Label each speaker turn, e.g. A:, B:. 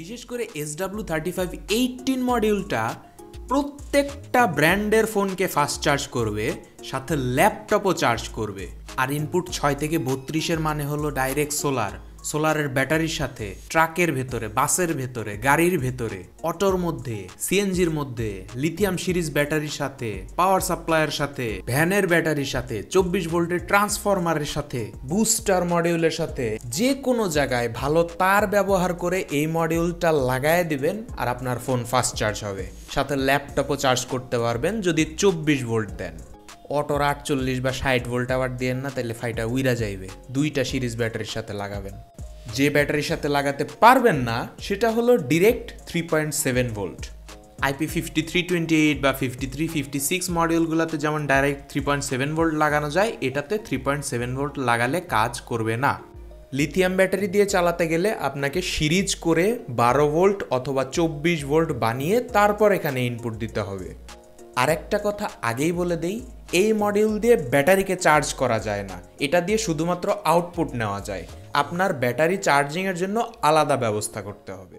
A: বিশেষ করে SW3518 মডিউলটা প্রত্যেকটা ব্র্যান্ডের ফোনকে ফাস্ট চার্জ করবে, সাথে ল্যাপটপও চার্জ করবে। আর ইনপুট 6 থেকে 32-এর মানে হলো ডাইরেক্ট সোলারের ব্যাটারির সাথে, ট্রাকের ভেতরে, বাসের ভেতরে, গাড়ির ভেতরে, অটোর মধ্যে, সিএনজির মধ্যে, লিথিয়াম সিরিজ ব্যাটারির সাথে, পাওয়ার সাপ্লাইয়ের সাথে, ভ্যানের ব্যাটারির সাথে, 24 ভোল্টের ট্রান্সফরমারের সাথে, বুস্টার মডিউলের সাথে, যে কোনো জায়গায় ভালো তার ব্যবহার করে এই মডিউলটা লাগায় দিবেন আর আপনার ফোন ফাস্ট চার্জ হবে। সাথে ল্যাপটপও চার্জ করতে পারবেন যদি 24 ভোল্ট দেন। অটোর 48 বা 60 ভোল্ট আবার দিয়েন না, তাহলে ফাইটা উইরা যাইবে। দুইটা সিরিজ ব্যাটারির সাথে লাগাবেন। যে ব্যাটারির সাথে লাগাতে পারবেন না সেটা হলো ডিরেক্ট 3.7 ভোল্ট। IP5328 বা 5356 মডিউলগুলোতে যেমন ডাইরেক্ট 3.7 ভোল্ট লাগানো যায়, এটাতে 3.7 ভোল্ট লাগালে কাজ করবে না। লিথিয়াম ব্যাটারি দিয়ে চালাতে গেলে আপনাকে সিরিজ করে 12 ভোল্ট অথবা 24 ভোল্ট বানিয়ে তারপর এখানে ইনপুট দিতে হবে। আরেকটা কথা আগেই বলে দেই, এই মডিউল দিয়ে ব্যাটারিকে চার্জ করা যায় না, এটা দিয়ে শুধুমাত্র আউটপুট নেওয়া যায়। আপনার ব্যাটারি চার্জিংয়ের জন্য আলাদা ব্যবস্থা করতে হবে।